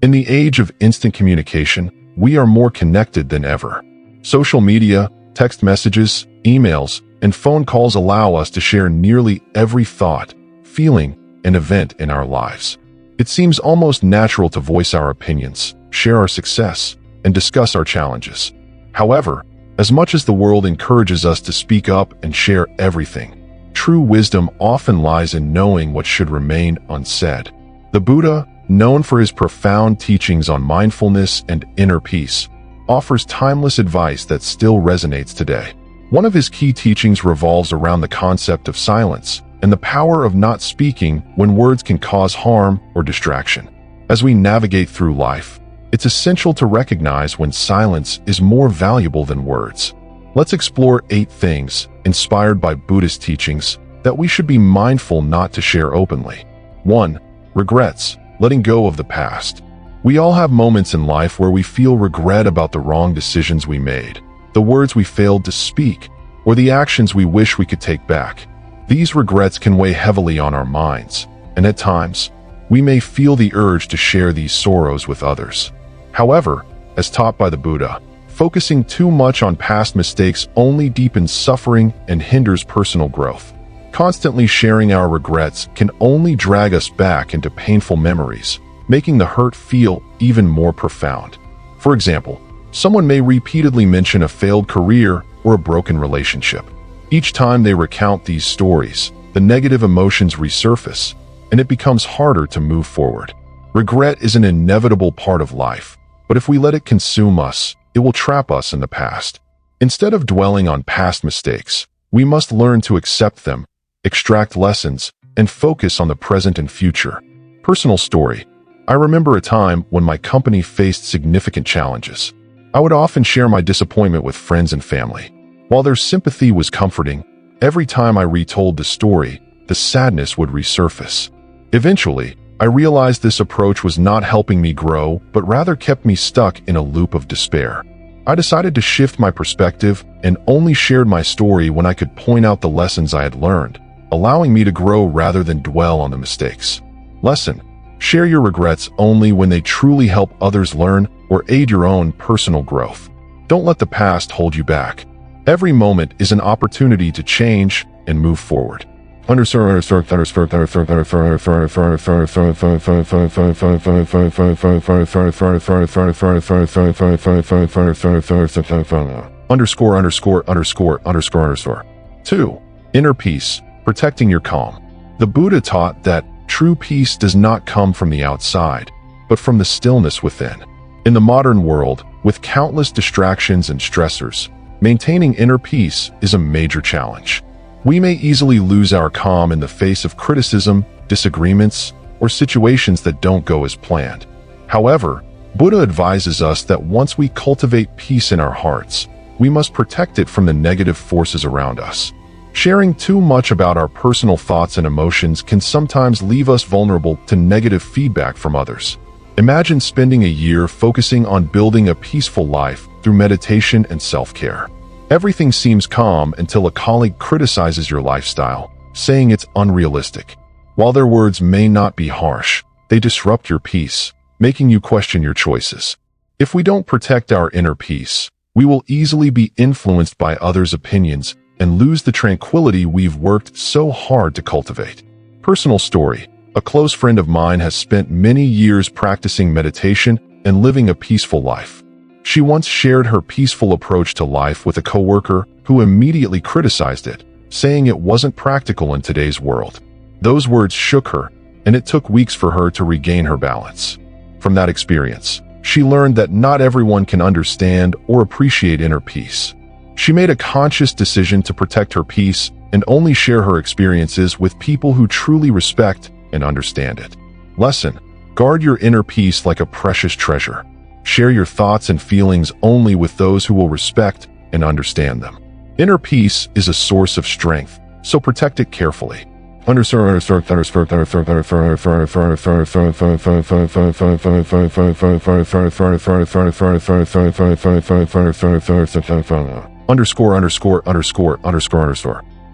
In the age of instant communication, we are more connected than ever. Social media, text messages, emails, and phone calls allow us to share nearly every thought, feeling, and event in our lives. It seems almost natural to voice our opinions, share our success, and discuss our challenges. However, as much as the world encourages us to speak up and share everything, true wisdom often lies in knowing what should remain unsaid. The Buddha, known for his profound teachings on mindfulness and inner peace, offers timeless advice that still resonates today. One of his key teachings revolves around the concept of silence and the power of not speaking when words can cause harm or distraction. As we navigate through life, it's essential to recognize when silence is more valuable than words. Let's explore 8 things, inspired by Buddhist teachings, that we should be mindful not to share openly. 1. Regrets, letting go of the past. We all have moments in life where we feel regret about the wrong decisions we made, the words we failed to speak, or the actions we wish we could take back. These regrets can weigh heavily on our minds, and at times, we may feel the urge to share these sorrows with others. However, as taught by the Buddha, focusing too much on past mistakes only deepens suffering and hinders personal growth. Constantly sharing our regrets can only drag us back into painful memories, making the hurt feel even more profound. For example, someone may repeatedly mention a failed career or a broken relationship. Each time they recount these stories, the negative emotions resurface, and it becomes harder to move forward. Regret is an inevitable part of life, but if we let it consume us, it will trap us in the past. Instead of dwelling on past mistakes, we must learn to accept them, extract lessons, and focus on the present and future. Personal story. I remember a time when my company faced significant challenges. I would often share my disappointment with friends and family. While their sympathy was comforting, every time I retold the story, the sadness would resurface. Eventually, I realized this approach was not helping me grow, but rather kept me stuck in a loop of despair. I decided to shift my perspective and only shared my story when I could point out the lessons I had learned, allowing me to grow rather than dwell on the mistakes. Lesson: share your regrets only when they truly help others learn or aid your own personal growth. Don't let the past hold you back. Every moment is an opportunity to change and move forward. Underscore. Two, inner peace, protecting your calm. The Buddha taught that true peace does not come from the outside, but from the stillness within. In the modern world, with countless distractions and stressors, maintaining inner peace is a major challenge. We may easily lose our calm in the face of criticism, disagreements, or situations that don't go as planned. However, Buddha advises us that once we cultivate peace in our hearts, we must protect it from the negative forces around us. Sharing too much about our personal thoughts and emotions can sometimes leave us vulnerable to negative feedback from others. Imagine spending a year focusing on building a peaceful life through meditation and self-care. Everything seems calm until a colleague criticizes your lifestyle, saying it's unrealistic. While their words may not be harsh, they disrupt your peace, making you question your choices. If we don't protect our inner peace, we will easily be influenced by others' opinions and lose the tranquility we've worked so hard to cultivate. Personal story. A close friend of mine has spent many years practicing meditation and living a peaceful life. She once shared her peaceful approach to life with a coworker who immediately criticized it, saying it wasn't practical in today's world. Those words shook her, and it took weeks for her to regain her balance. From that experience, she learned that not everyone can understand or appreciate inner peace. She made a conscious decision to protect her peace and only share her experiences with people who truly respect and understand it. Lesson: guard your inner peace like a precious treasure. Share your thoughts and feelings only with those who will respect and understand them. Inner peace is a source of strength, so protect it carefully. Underscore.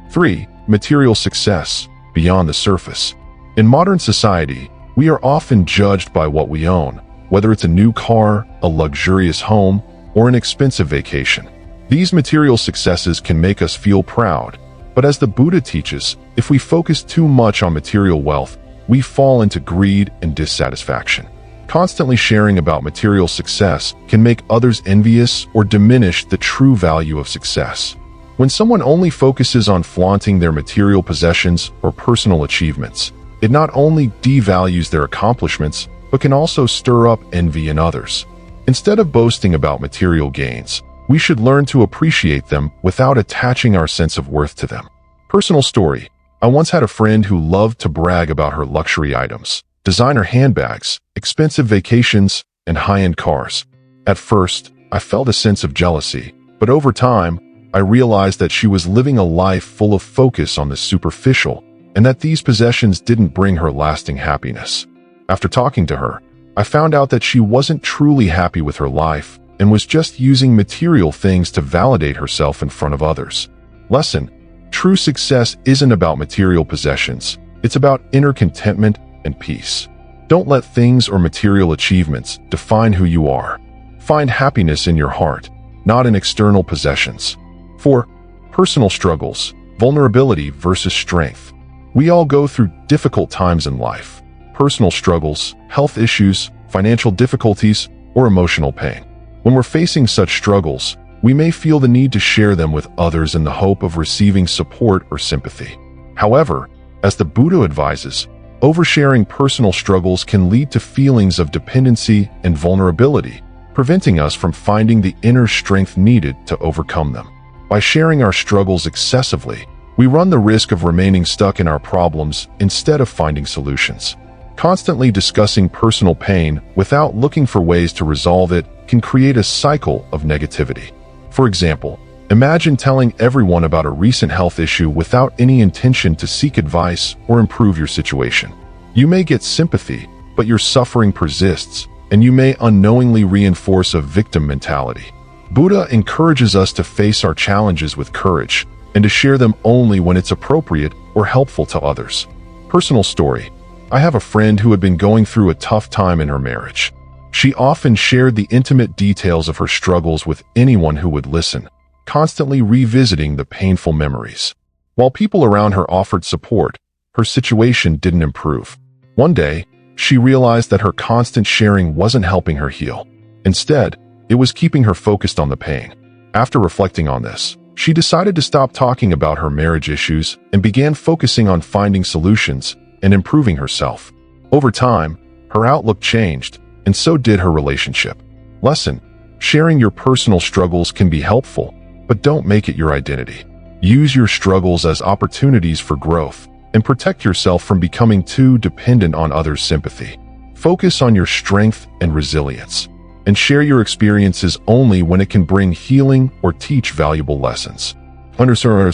Three, material success, beyond the surface. In modern society, we are often judged by what we own, whether it's a new car, a luxurious home, or an expensive vacation. These material successes can make us feel proud, but as the Buddha teaches, if we focus too much on material wealth, we fall into greed and dissatisfaction. Constantly sharing about material success can make others envious or diminish the true value of success. When someone only focuses on flaunting their material possessions or personal achievements, it not only devalues their accomplishments, but can also stir up envy in others. Instead of boasting about material gains, we should learn to appreciate them without attaching our sense of worth to them. Personal story. I once had a friend who loved to brag about her luxury items, designer handbags, expensive vacations, and high-end cars. At first, I felt a sense of jealousy, but over time, I realized that she was living a life full of focus on the superficial, and that these possessions didn't bring her lasting happiness. After talking to her, I found out that she wasn't truly happy with her life and was just using material things to validate herself in front of others. Lesson: true success isn't about material possessions. It's about inner contentment and peace. Don't let things or material achievements define who you are. Find happiness in your heart, not in external possessions. 4. Personal struggles, vulnerability versus strength. We all go through difficult times in life. Personal struggles, health issues, financial difficulties, or emotional pain. When we're facing such struggles, we may feel the need to share them with others in the hope of receiving support or sympathy. However, as the Buddha advises, oversharing personal struggles can lead to feelings of dependency and vulnerability, preventing us from finding the inner strength needed to overcome them. By sharing our struggles excessively, we run the risk of remaining stuck in our problems instead of finding solutions. Constantly discussing personal pain without looking for ways to resolve it can create a cycle of negativity. For example, imagine telling everyone about a recent health issue without any intention to seek advice or improve your situation. You may get sympathy, but your suffering persists, and you may unknowingly reinforce a victim mentality. Buddha encourages us to face our challenges with courage and to share them only when it's appropriate or helpful to others. Personal story. I have a friend who had been going through a tough time in her marriage. She often shared the intimate details of her struggles with anyone who would listen, constantly revisiting the painful memories. While people around her offered support, her situation didn't improve. One day, she realized that her constant sharing wasn't helping her heal. Instead, it was keeping her focused on the pain. After reflecting on this, she decided to stop talking about her marriage issues and began focusing on finding solutions and improving herself. Over time, her outlook changed, and so did her relationship. Lesson: sharing your personal struggles can be helpful, but don't make it your identity. Use your struggles as opportunities for growth, and protect yourself from becoming too dependent on others' sympathy. Focus on your strength and resilience, and share your experiences only when it can bring healing or teach valuable lessons. Underscore.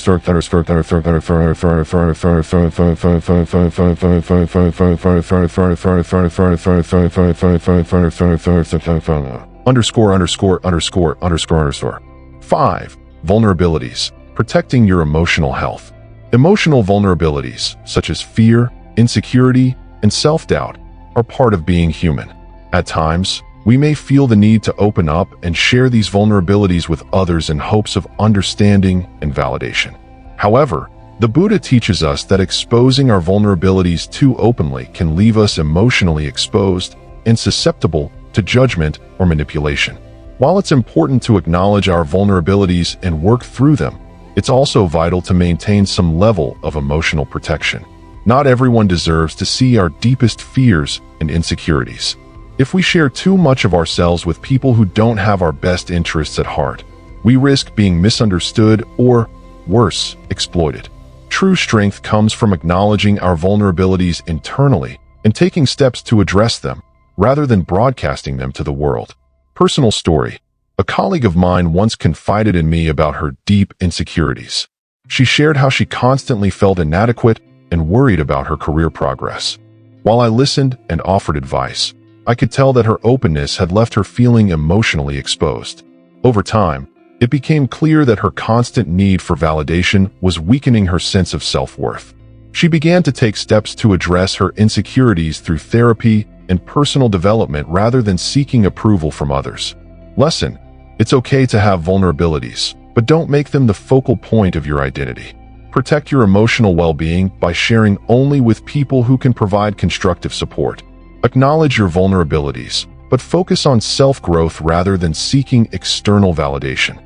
Five, vulnerabilities. Protecting your emotional health. Emotional vulnerabilities, such as fear, insecurity, and self-doubt, are part of being human. At times, we may feel the need to open up and share these vulnerabilities with others in hopes of understanding and validation. However, the Buddha teaches us that exposing our vulnerabilities too openly can leave us emotionally exposed and susceptible to judgment or manipulation. While it's important to acknowledge our vulnerabilities and work through them, it's also vital to maintain some level of emotional protection. Not everyone deserves to see our deepest fears and insecurities. If we share too much of ourselves with people who don't have our best interests at heart, we risk being misunderstood or, worse, exploited. True strength comes from acknowledging our vulnerabilities internally and taking steps to address them, rather than broadcasting them to the world. Personal story. A colleague of mine once confided in me about her deep insecurities. She shared how she constantly felt inadequate and worried about her career progress. While I listened and offered advice, I could tell that her openness had left her feeling emotionally exposed. Over time, it became clear that her constant need for validation was weakening her sense of self-worth. She began to take steps to address her insecurities through therapy and personal development rather than seeking approval from others. Lesson: it's okay to have vulnerabilities, but don't make them the focal point of your identity. Protect your emotional well-being by sharing only with people who can provide constructive support. Acknowledge your vulnerabilities, but focus on self-growth rather than seeking external validation.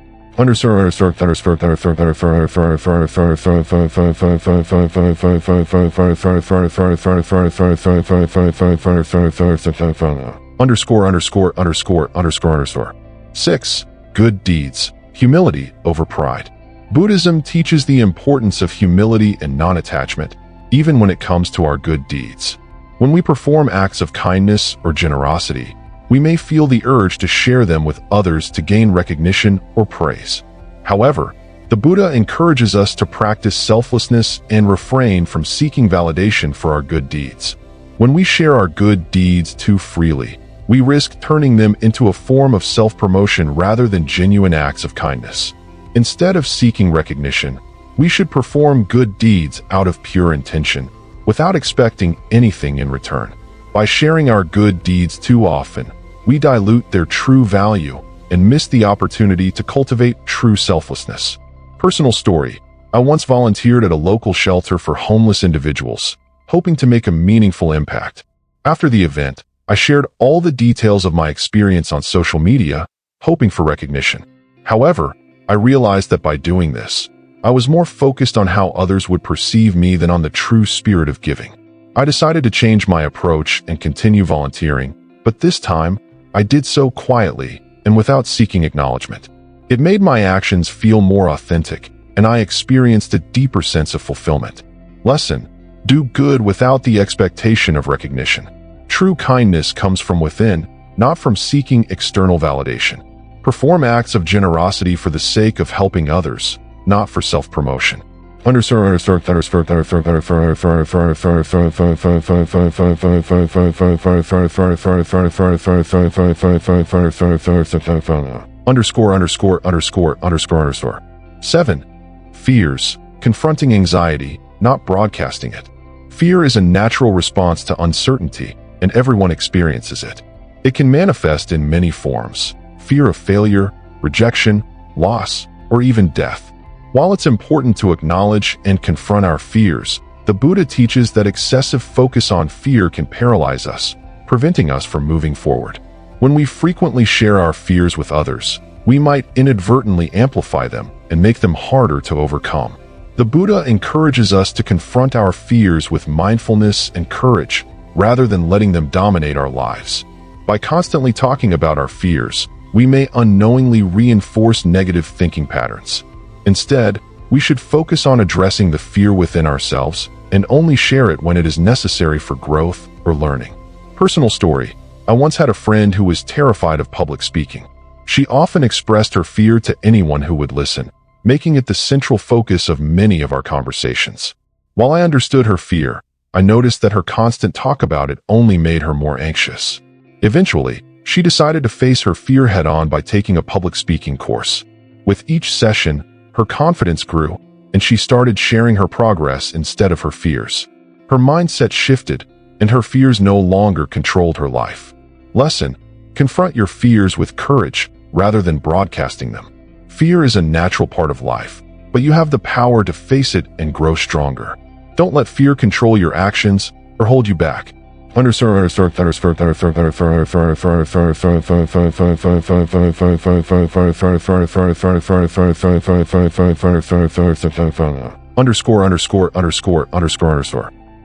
Six, good deeds. Humility over pride. Buddhism teaches the importance of humility and non-attachment, even when it comes to our good deeds. When we perform acts of kindness or generosity, we may feel the urge to share them with others to gain recognition or praise. However, the Buddha encourages us to practice selflessness and refrain from seeking validation for our good deeds. When we share our good deeds too freely, we risk turning them into a form of self-promotion rather than genuine acts of kindness. Instead of seeking recognition, we should perform good deeds out of pure intention, without expecting anything in return. By sharing our good deeds too often, we dilute their true value and miss the opportunity to cultivate true selflessness. Personal story: I once volunteered at a local shelter for homeless individuals, hoping to make a meaningful impact. After the event, I shared all the details of my experience on social media, hoping for recognition. However, I realized that by doing this, I was more focused on how others would perceive me than on the true spirit of giving. I decided to change my approach and continue volunteering, but this time, I did so quietly and without seeking acknowledgement. It made my actions feel more authentic, and I experienced a deeper sense of fulfillment. Lesson: do good without the expectation of recognition. True kindness comes from within, not from seeking external validation. Perform acts of generosity for the sake of helping others, not for self-promotion. Underscore underscore. 7. Fears. Confronting anxiety, not broadcasting it. Fear is a natural response to uncertainty, and everyone experiences it. It can manifest in many forms: fear of failure, rejection, loss, or even death. While it's important to acknowledge and confront our fears, the Buddha teaches that excessive focus on fear can paralyze us, preventing us from moving forward. When we frequently share our fears with others, we might inadvertently amplify them and make them harder to overcome. The Buddha encourages us to confront our fears with mindfulness and courage, rather than letting them dominate our lives. By constantly talking about our fears, we may unknowingly reinforce negative thinking patterns. Instead, we should focus on addressing the fear within ourselves and only share it when it is necessary for growth or learning. Personal story: I once had a friend who was terrified of public speaking. She often expressed her fear to anyone who would listen, making it the central focus of many of our conversations. While I understood her fear, I noticed that her constant talk about it only made her more anxious. Eventually, she decided to face her fear head-on by taking a public speaking course. With each session, her confidence grew, and she started sharing her progress instead of her fears. Her mindset shifted, and her fears no longer controlled her life. Lesson: confront your fears with courage rather than broadcasting them. Fear is a natural part of life, but you have the power to face it and grow stronger. Don't let fear control your actions or hold you back. Underscore.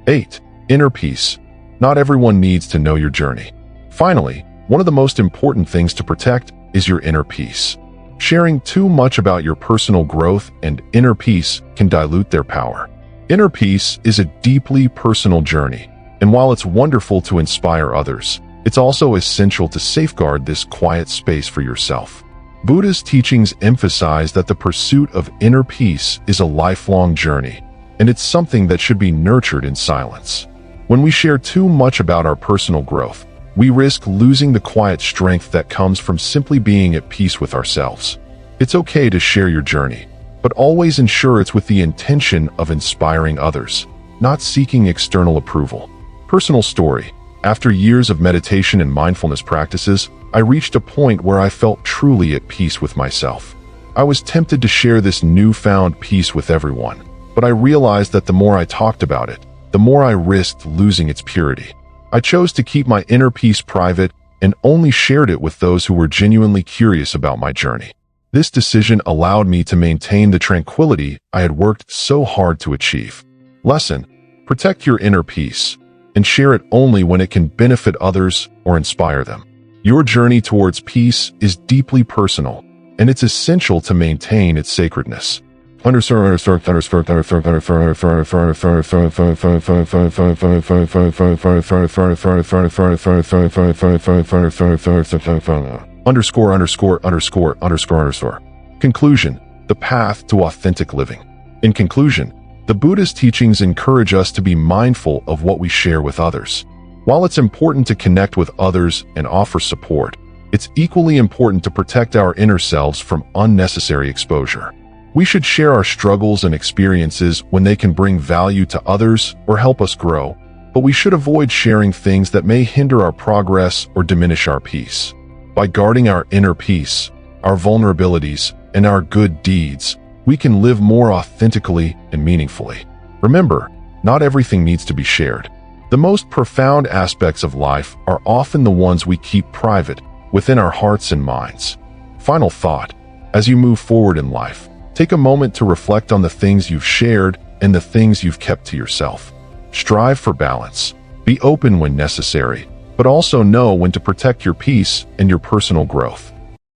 8. Inner peace. Not everyone needs to know your journey. Finally, one of the most important things to protect is your inner peace. Sharing too much about your personal growth and inner peace can dilute their power. Inner peace is a deeply personal journey, and while it's wonderful to inspire others, it's also essential to safeguard this quiet space for yourself. Buddha's teachings emphasize that the pursuit of inner peace is a lifelong journey, and it's something that should be nurtured in silence. When we share too much about our personal growth, we risk losing the quiet strength that comes from simply being at peace with ourselves. It's okay to share your journey, but always ensure it's with the intention of inspiring others, not seeking external approval. Personal story: After years of meditation and mindfulness practices, I reached a point where I felt truly at peace with myself. I was tempted to share this newfound peace with everyone, but I realized that the more I talked about it, the more I risked losing its purity. I chose to keep my inner peace private and only shared it with those who were genuinely curious about my journey. This decision allowed me to maintain the tranquility I had worked so hard to achieve. Lesson: protect your inner peace and share it only when it can benefit others or inspire them. Your journey towards peace is deeply personal, and it's essential to maintain its sacredness. Underscore Conclusion: the path to authentic living. In conclusion, the Buddhist teachings encourage us to be mindful of what we share with others. While it's important to connect with others and offer support, it's equally important to protect our inner selves from unnecessary exposure. We should share our struggles and experiences when they can bring value to others or help us grow, but we should avoid sharing things that may hinder our progress or diminish our peace. By guarding our inner peace, our vulnerabilities, and our good deeds, we can live more authentically and meaningfully. Remember, not everything needs to be shared. The most profound aspects of life are often the ones we keep private, within our hearts and minds. Final thought: as you move forward in life, take a moment to reflect on the things you've shared and the things you've kept to yourself. Strive for balance. Be open when necessary, but also know when to protect your peace and your personal growth.